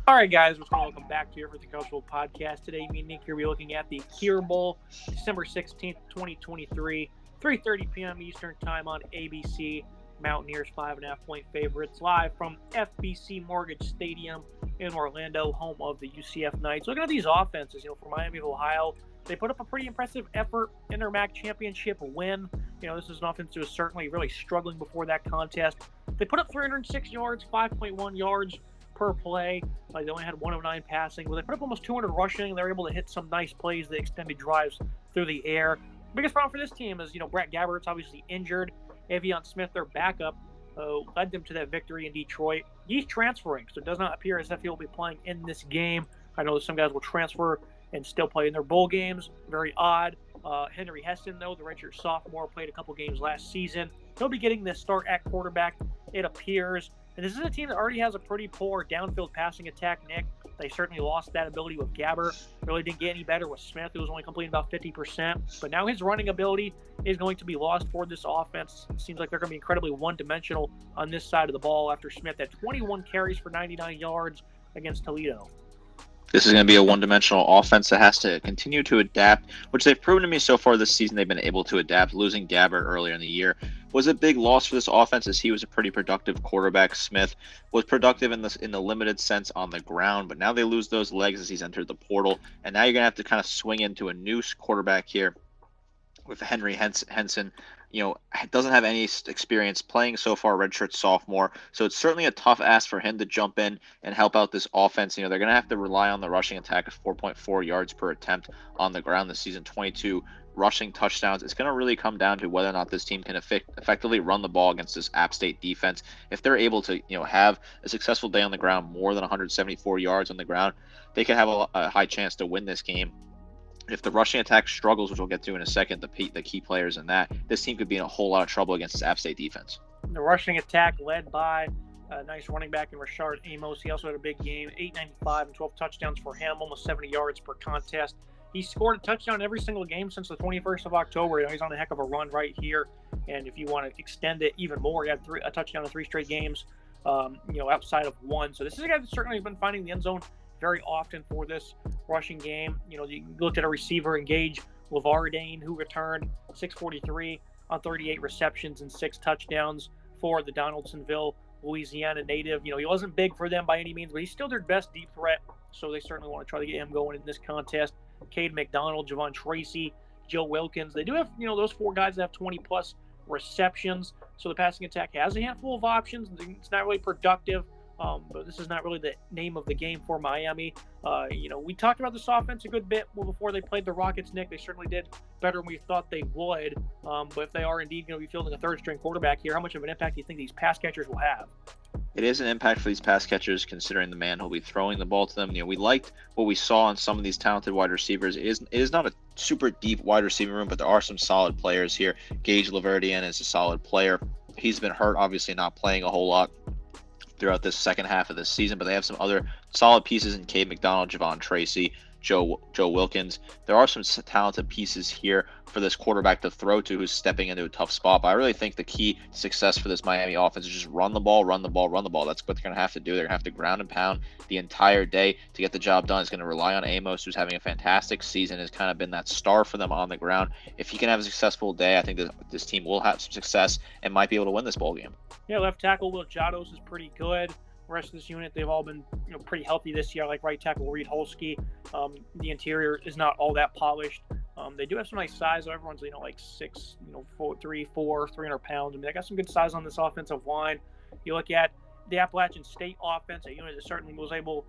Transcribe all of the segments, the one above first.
All right, guys, we're going to welcome back to here for the College Bowl podcast. Today, me and Nick here, we'll be looking at the Cure Bowl, December 16th, 2023, 3:30 p.m. Eastern Time on ABC. Mountaineers 5.5-point favorites live from FBC Mortgage Stadium in Orlando, home of the UCF Knights. Looking at these offenses, for Miami of Ohio, they put up a pretty impressive effort in their MAC championship win. This is an offense that was certainly really struggling before that contest. They put up 306 yards, 5.1 yards per play. They only had 1 of 9 passing, but they put up almost 200 rushing. They were able to hit some nice plays, the extended drives through the air. Biggest problem for this team is, Brett Gabbert's obviously injured. Avion Smith, their backup, led them to that victory in Detroit. He's transferring, so it does not appear as if he'll be playing in this game. I know some guys will transfer and still play in their bowl games. Very odd. Henry Heston, though, the redshirt sophomore, played a couple games last season. He'll be getting the start at quarterback, it appears. And this is a team that already has a pretty poor downfield passing attack, Nick. They certainly lost that ability with Gabbert. Really didn't get any better with Smith, who was only completing about 50%. But now his running ability is going to be lost for this offense. It seems like they're going to be incredibly one-dimensional on this side of the ball after Smith had 21 carries for 99 yards against Toledo. This is going to be a one-dimensional offense that has to continue to adapt, which they've proven to me so far this season they've been able to adapt. Losing Gabbert earlier in the year was a big loss for this offense, as he was a pretty productive quarterback. Smith was productive in the limited sense on the ground, but now they lose those legs as he's entered the portal, and now you're going to have to kind of swing into a new quarterback here with Henry Henson. Doesn't have any experience playing so far, redshirt sophomore. So it's certainly a tough ask for him to jump in and help out this offense. They're going to have to rely on the rushing attack of 4.4 yards per attempt on the ground this season, 22 rushing touchdowns. It's going to really come down to whether or not this team can effectively run the ball against this App State defense. If they're able to, have a successful day on the ground, more than 174 yards on the ground, they could have a high chance to win this game. If the rushing attack struggles, which we'll get to in a second, the key players in that, this team could be in a whole lot of trouble against this App State defense. The rushing attack led by a nice running back in Rashard Amos. He also had a big game, 895 and 12 touchdowns for him, almost 70 yards per contest. He scored a touchdown every single game since the 21st of October. He's on a heck of a run right here. And if you want to extend it even more, he had a touchdown in 3 straight games, outside of 1. So this is a guy that's certainly been finding the end zone very often for this rushing game. You looked at a receiver, Engage Lavardane, who returned 643 on 38 receptions and 6 touchdowns for the Donaldsonville, Louisiana native. He wasn't big for them by any means, but he's still their best deep threat, so they certainly want to try to get him going in this contest. Cade McDonald, Javon Tracy, Joe Wilkins. They do have, those 4 guys that have 20-plus receptions, so the passing attack has a handful of options. It's not really productive. But this is not really the name of the game for Miami. We talked about this offense a good bit before they played the Rockets, Nick. They certainly did better than we thought they would. But if they are indeed going to be fielding a third-string quarterback here, how much of an impact do you think these pass catchers will have? It is an impact for these pass catchers, considering the man who'll be throwing the ball to them. We liked what we saw in some of these talented wide receivers. It is not a super deep wide receiver room, but there are some solid players here. Gage Laverdian is a solid player. He's been hurt, obviously not playing a whole lot throughout this second half of this season, but they have some other solid pieces in Cade McDonald, Javon Tracy, Joe Wilkins. There are some talented pieces here for this quarterback to throw to, who's stepping into a tough spot. But I really think the key to success for this Miami offense is just run the ball. That's what they're going to have to do. They're going to have to ground and pound the entire day to get the job done. It's going to rely on Amos, who's having a fantastic season, has kind of been that star for them on the ground. If he can have a successful day, I think this team will have some success and might be able to win this ball game. Yeah, left tackle Will Jados is pretty good. The rest of this unit, they've all been pretty healthy this year, like right tackle Reed Holsky. The interior is not all that polished. They do have some nice size. So everyone's, like 6', 4'3", 300 pounds. They got some good size on this offensive line. You look at the Appalachian State offense, a unit that certainly was able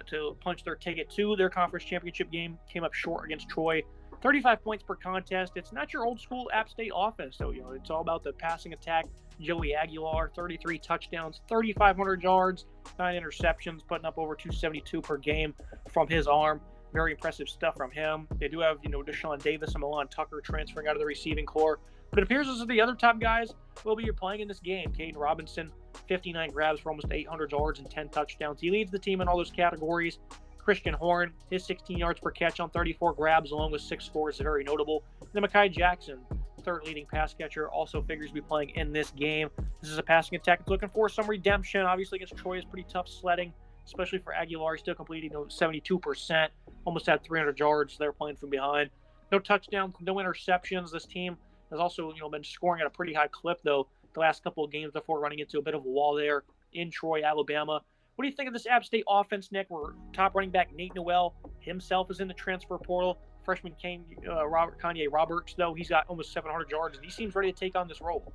to punch their ticket to their conference championship game, came up short against Troy. 35 points per contest. It's not your old school App State offense, though. It's all about the passing attack. Joey Aguilar, 33 touchdowns, 3,500 yards, 9 interceptions, putting up over 272 per game from his arm. Very impressive stuff from him. They do have, Deshaun Davis and Milan Tucker transferring out of the receiving corps. But it appears as if the other top guys will be playing in this game. Caden Robinson, 59 grabs for almost 800 yards and 10 touchdowns. He leads the team in all those categories. Christian Horn, his 16 yards per catch on 34 grabs, along with 6 scores, is very notable. And then Mekhi Jackson, third leading pass catcher, also figures to be playing in this game. This is a passing attack that's looking for some redemption. Obviously, against Troy is pretty tough sledding. especially for Aguilar. Still completing 72%, almost had 300 yards. They're playing from behind. No touchdowns, no interceptions. This team has also been scoring at a pretty high clip, though, the last couple of games before running into a bit of a wall there in Troy, Alabama. What do you think of this App State offense, Nick? Where top running back Nate Noel himself is in the transfer portal. Freshman Kanye Roberts, though, he's got almost 700 yards, and he seems ready to take on this role.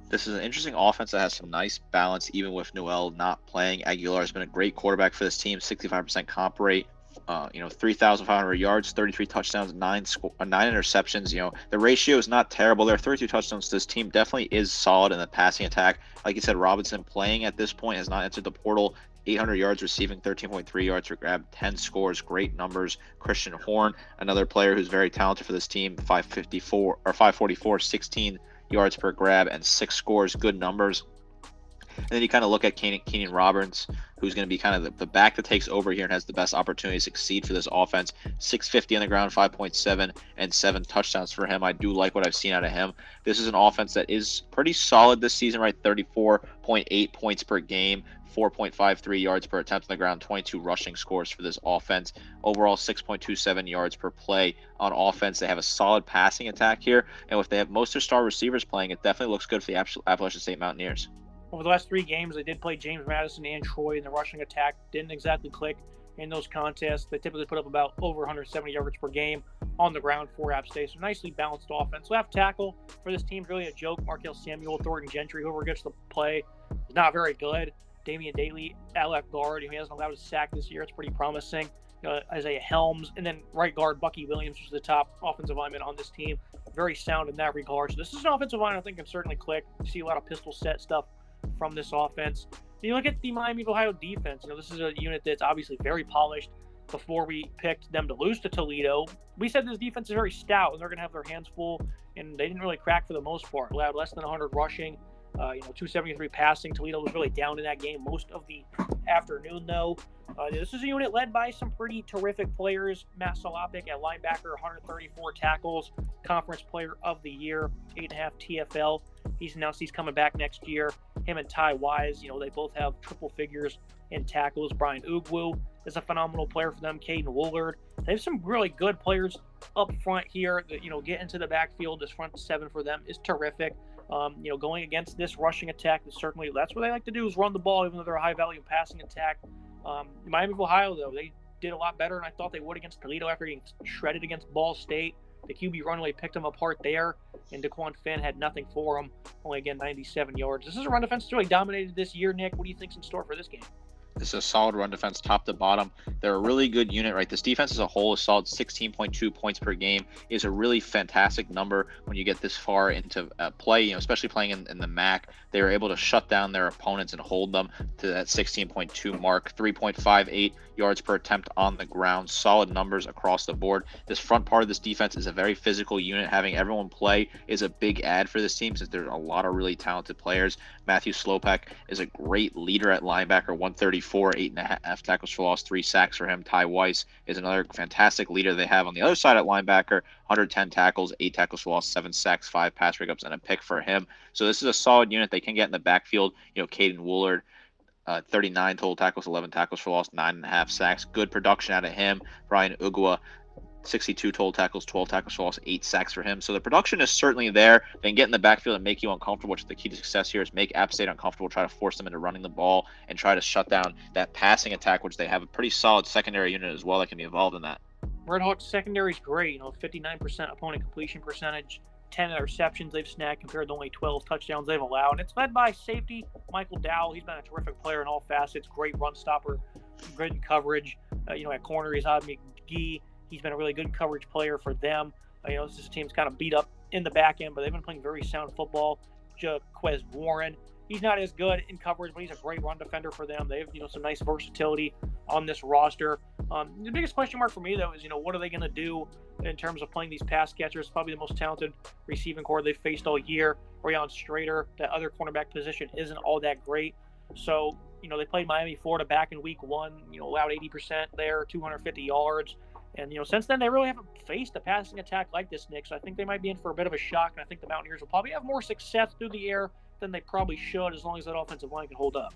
This is an interesting offense that has some nice balance, even with Noel not playing. Aguilar has been a great quarterback for this team, 65% comp rate. 3,500 yards, 33 touchdowns, 9 interceptions. The ratio is not terrible there. 32 touchdowns. This team definitely is solid in the passing attack. Like you said, Robinson playing at this point has not entered the portal. 800 yards receiving, 13.3 yards per grab, 10 scores, great numbers. Christian Horn, another player who's very talented for this team, 544, 16 yards per grab and 6 scores, good numbers. And then you kind of look at Keenan Roberts, who's going to be kind of the back that takes over here and has the best opportunity to succeed for this offense. 650 on the ground, 5.7, and 7 touchdowns for him. I do like what I've seen out of him. This is an offense that is pretty solid this season, right? 34.8 points per game, 4.53 yards per attempt on the ground, 22 rushing scores for this offense. Overall, 6.27 yards per play on offense. They have a solid passing attack here, and if they have most of their star receivers playing, it definitely looks good for the Appalachian State Mountaineers. Over the last 3 games, they did play James Madison and Troy in the rushing attack. Didn't exactly click in those contests. They typically put up about over 170 yards per game on the ground for App State. So nicely balanced offense. Left tackle for this team is really a joke. Markel Samuel, Thornton Gentry, whoever gets to play, is not very good. Damian Daly at left guard, he hasn't allowed a sack this year. It's pretty promising. Isaiah Helms, and then right guard Bucky Williams, who's the top offensive lineman on this team. Very sound in that regard. So this is an offensive line I think can certainly click. You see a lot of pistol set stuff from this offense. You look at the Miami of Ohio defense. This is a unit that's obviously very polished. Before we picked them to lose to Toledo, we said this defense is very stout and they're going to have their hands full, and they didn't really crack for the most part. Allowed less than 100 rushing, 273 passing. Toledo was really down in that game most of the afternoon, though. This is a unit led by some pretty terrific players. Matt Solopik at linebacker, 134 tackles, conference player of the year, 8.5 TFL. He's announced he's coming back next year. Him and Ty Wise, they both have triple figures in tackles. Brian Ugwu is a phenomenal player for them. Caden Woolard. They have some really good players up front here that, get into the backfield. This front 7 for them is terrific. Going against this rushing attack, that's what they like to do, is run the ball, even though they're a high-value passing attack. Miami of Ohio, though, they did a lot better than I thought they would against Toledo after getting shredded against Ball State. The QB run really picked them apart there, and DeQuan Finn had nothing for him. Only, again, 97 yards. This is a run defense that's really dominated this year, Nick. What do you think's in store for this game? This is a solid run defense, top to bottom. They're a really good unit, right? This defense as a whole is solid. 16.2 points per game is a really fantastic number when you get this far into play, especially playing in the MAC. They were able to shut down their opponents and hold them to that 16.2 mark. 3.58 yards per attempt on the ground. Solid numbers across the board. This front part of this defense is a very physical unit. Having everyone play is a big add for this team since there's a lot of really talented players. Matthew Slopek is a great leader at linebacker, 134, 8.5 tackles for loss, 3 sacks for him. Ty Weiss is another fantastic leader they have on the other side at linebacker, 110 tackles, 8 tackles for loss, 7 sacks, 5 pass breakups, and a pick for him. So this is a solid unit. They can get in the backfield. Caden Woolard, 39 total tackles, 11 tackles for loss, 9.5 sacks. Good production out of him. Brian Ugwa, 62 total tackles, 12 tackles for loss, 8 sacks for him. So the production is certainly there. They can get in the backfield and make you uncomfortable, which is the key to success here, is make App State uncomfortable, try to force them into running the ball, and try to shut down that passing attack, which they have a pretty solid secondary unit as well that can be involved in that. Red Hawks secondary is great. 59% opponent completion percentage, 10 interceptions they've snagged compared to only 12 touchdowns they've allowed. And it's led by safety Michael Dowell. He's been a terrific player in all facets. Great run stopper, good in coverage. At corner, he's Odd McGee. He's been a really good coverage player for them. This team's kind of beat up in the back end, but they've been playing very sound football. Jaquez Warren, he's not as good in coverage, but he's a great run defender for them. They have, some nice versatility on this roster. The biggest question mark for me, though, is, what are they going to do in terms of playing these pass catchers? Probably the most talented receiving core they've faced all year. Rayon Strader, that other cornerback position, isn't all that great. So, they played Miami, Florida back in week 1, allowed 80% there, 250 yards. And, since then, they really haven't faced a passing attack like this, Nick. So I think they might be in for a bit of a shock. And I think the Mountaineers will probably have more success through the air than they probably should, as long as that offensive line can hold up.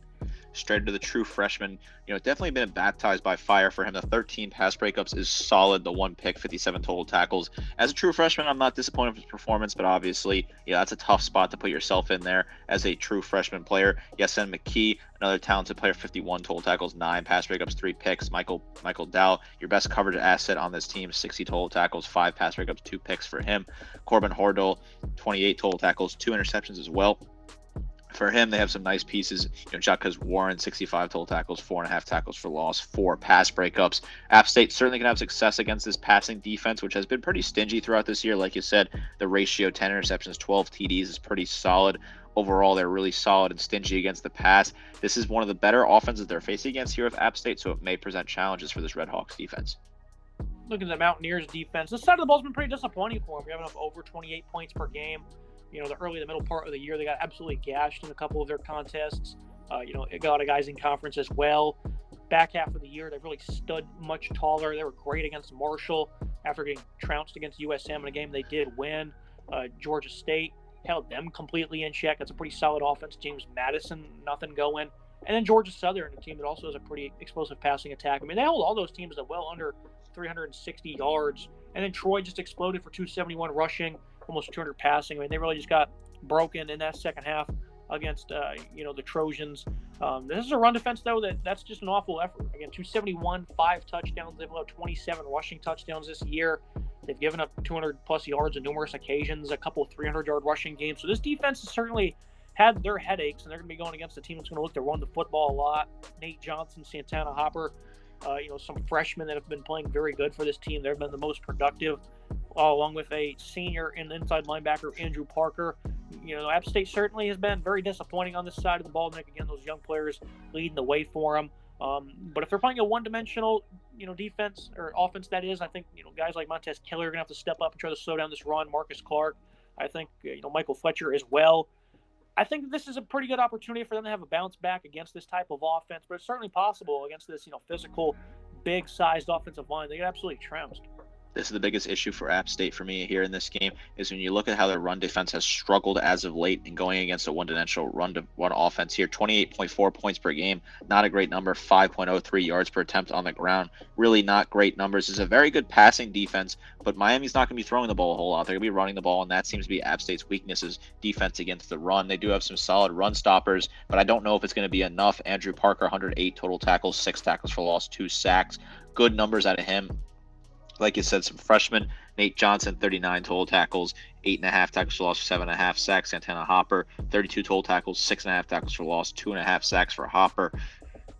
straight to the true freshman. Definitely been baptized by fire for him. The 13 pass breakups is solid. The 1 pick, 57 total tackles. As a true freshman, I'm not disappointed with his performance, but obviously, that's a tough spot to put yourself in there as a true freshman player. Yasen McKee, another talented player, 51 total tackles, 9 pass breakups, 3 picks. Michael Dow, your best coverage asset on this team, 60 total tackles, 5 pass breakups, 2 picks for him. Corbin Hordle, 28 total tackles, 2 interceptions as well. For him, they have some nice pieces. Jacques Warren, 65 total tackles, 4.5 tackles for loss, 4 pass breakups. App State certainly can have success against this passing defense, which has been pretty stingy throughout this year. Like you said, the ratio 10 interceptions, 12 TDs is pretty solid. Overall, they're really solid and stingy against the pass. This is one of the better offenses they're facing against here with App State, so it may present challenges for this Red Hawks defense. Looking at the Mountaineers defense, this side of the ball's been pretty disappointing for them. We have up over 28 points per game. The middle part of the year, they got absolutely gashed in a couple of their contests. It got a lot of guys in conference as well. Back half of the year, they really stood much taller. They were great against Marshall after getting trounced against USM in a game they did win. Georgia State held them completely in check. That's a pretty solid offense. James Madison, nothing going. And then Georgia Southern, a team that also has a pretty explosive passing attack. I mean, they hold all those teams to well under 360 yards. And then Troy just exploded for 271 rushing, almost 200 passing. I mean, they really just got broken in that second half against, the Trojans. This is a run defense, though, that's just an awful effort. Again, 271, 5 touchdowns. They've allowed 27 rushing touchdowns this year. They've given up 200-plus yards on numerous occasions, a couple of 300-yard rushing games. So this defense has certainly had their headaches, and they're going to be going against a team that's going to look to run the football a lot. Nate Johnson, Santana Hopper, some freshmen that have been playing very good for this team. They've been the most productive, along with a senior and inside linebacker, Andrew Parker. App State certainly has been very disappointing on this side of the ball. Nick, again, those young players leading the way for them. But if they're playing a one-dimensional, defense or offense, that is, I think, guys like Montez Keller are going to have to step up and try to slow down this run. Marcus Clark, I think, Michael Fletcher as well. I think this is a pretty good opportunity for them to have a bounce back against this type of offense, but it's certainly possible against this, physical, big-sized offensive line. They get absolutely trounced. This is the biggest issue for App State for me here in this game is when you look at how their run defense has struggled as of late and going against a one-dimensional run offense here. 28.4 points per game, not a great number. 5.03 yards per attempt on the ground, really not great numbers. It's a very good passing defense, but Miami's not going to be throwing the ball a whole lot. They're going to be running the ball, and that seems to be App State's weakness is defense against the run. They do have some solid run stoppers, but I don't know if it's going to be enough. Andrew Parker, 108 total tackles, 6 tackles for loss, 2 sacks. Good numbers out of him. Like you said, some freshmen. Nate Johnson, 39 total tackles, 8.5 tackles for loss, 7.5 sacks. Santana Hopper, 32 total tackles, 6.5 tackles for loss, 2.5 sacks for Hopper.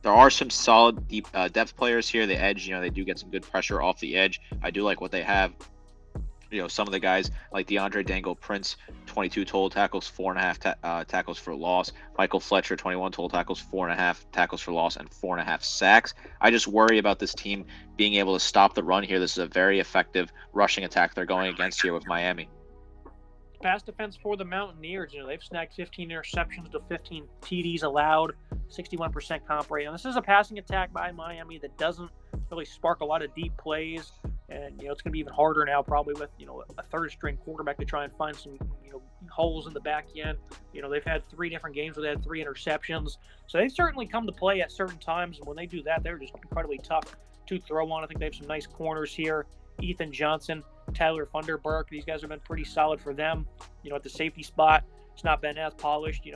There are some solid deep depth players here. The edge, they do get some good pressure off the edge. I do like what they have. Some of the guys like DeAndre Dangle Prince, 22 total tackles, 4.5 tackles for loss. Michael Fletcher, 21 total tackles, 4.5 tackles for loss, and 4.5 sacks. I just worry about this team being able to stop the run here. This is a very effective rushing attack they're going against here with Miami. Pass defense for the Mountaineers, they've snagged 15 interceptions to 15 TDs allowed, 61% comp rate. And this is a passing attack by Miami that doesn't really spark a lot of deep plays. And, it's going to be even harder now probably with, a third-string quarterback to try and find some, holes in the back end. They've had 3 different games where they had 3 interceptions. So they certainly come to play at certain times. And when they do that, they're just incredibly tough to throw on. I think they have some nice corners here. Ethan Johnson, Tyler Funderburk, these guys have been pretty solid for them. At the safety spot, it's not been as polished.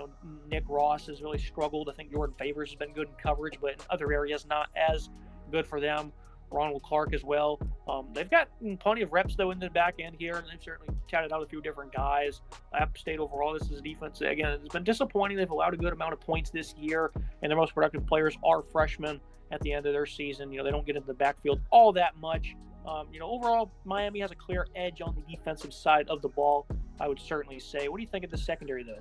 Nick Ross has really struggled. I think Jordan Favors has been good in coverage, but in other areas not as good for them. Ronald Clark as well. They've got plenty of reps, though, in the back end here, and they've certainly chatted out a few different guys. App State overall, this is a defense, again, it's been disappointing. They've allowed a good amount of points this year, and their most productive players are freshmen at the end of their season. They don't get into the backfield all that much. Overall, Miami has a clear edge on the defensive side of the ball, I would certainly say. What do you think of the secondary, though?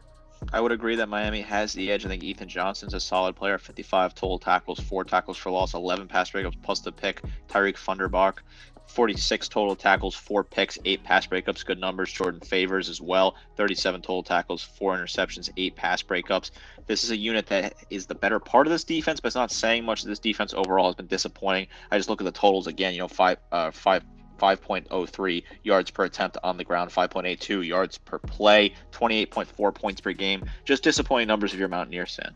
I would agree that Miami has the edge. I think Ethan Johnson's a solid player, 55 total tackles, 4 tackles for loss, 11 pass breakups plus the pick. Tyreek Funderburk, 46 total tackles, 4 picks, 8 pass breakups, good numbers. Jordan Favors as well, 37 total tackles, 4 interceptions, 8 pass breakups. This is a unit that is the better part of this defense, but it's not saying much. This defense overall has been disappointing. I just look at the totals again, 5.03 yards per attempt on the ground, 5.82 yards per play, 28.4 points per game. Just disappointing numbers if you're a Mountaineers fan.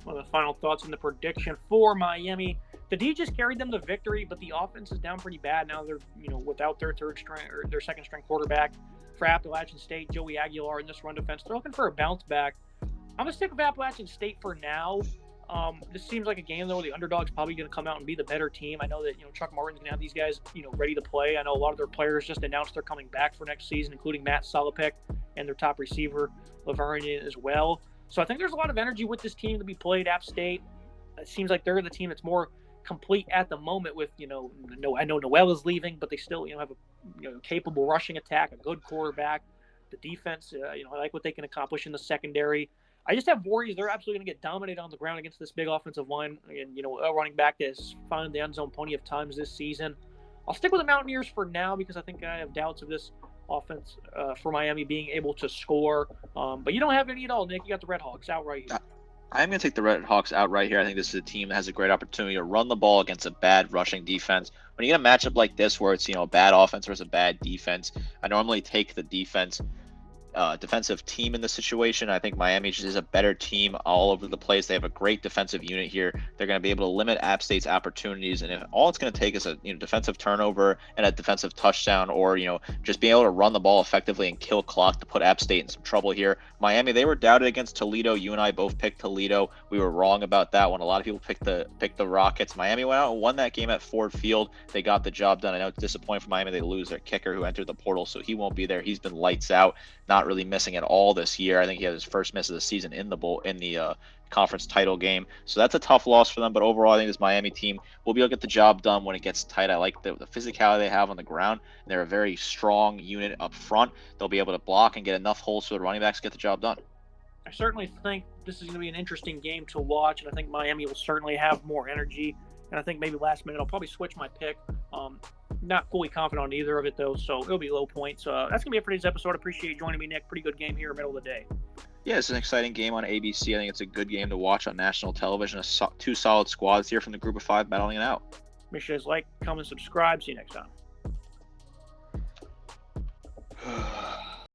One of the final thoughts in the prediction for Miami. The D just carried them to victory, but the offense is down pretty bad now. They're without their third string or their second string quarterback for Appalachian State, Joey Aguilar in this run defense. They're looking for a bounce back. I'm gonna stick with Appalachian State for now. This seems like a game though where the underdog's probably going to come out and be the better team. I know that Chuck Martin's going to have these guys ready to play. I know a lot of their players just announced they're coming back for next season, including Matt Solopek and their top receiver Lavernian as well. So I think there's a lot of energy with this team to be played. App State, it seems like they're the team that's more complete at the moment. With I know Noel is leaving, but they still have a capable rushing attack, a good quarterback. The defense, I like what they can accomplish in the secondary. I just have worries they're absolutely going to get dominated on the ground against this big offensive line. And, a running back that has found the end zone plenty of times this season. I'll stick with the Mountaineers for now because I think I have doubts of this offense for Miami being able to score. But you don't have any at all, Nick. You got the Red Hawks outright here. I'm going to take the Red Hawks outright here. I think this is a team that has a great opportunity to run the ball against a bad rushing defense. When you get a matchup like this where it's, a bad offense versus a bad defense, I normally take the defensive team in this situation. I think Miami just is a better team all over the place. They have a great defensive unit here. They're going to be able to limit App State's opportunities, and if all it's going to take is a defensive turnover and a defensive touchdown, or just being able to run the ball effectively and kill clock to put App State in some trouble here. Miami, they were doubted against Toledo. You and I both picked Toledo. We were wrong about that one. A lot of people picked the Rockets. Miami went out and won that game at Ford Field. They got the job done. I know it's disappointing for Miami. They lose their kicker who entered the portal, so he won't be there. He's been lights out. Not really missing at all this year. I think he had his first miss of the season in the conference title game. So that's a tough loss for them. But overall, I think this Miami team will be able to get the job done when it gets tight. I like the physicality they have on the ground. They're a very strong unit up front. They'll be able to block and get enough holes for the running backs to get the job done. I certainly think this is going to be an interesting game to watch, and I think Miami will certainly have more energy. And I think maybe last minute I'll probably switch my pick. Not fully confident on either of it, though, so it'll be low points. That's going to be it for today's episode. Appreciate you joining me, Nick. Pretty good game here, middle of the day. Yeah, it's an exciting game on ABC. I think it's a good game to watch on national television. Two solid squads here from the group of five battling it out. Make sure you guys like, comment, subscribe. See you next time.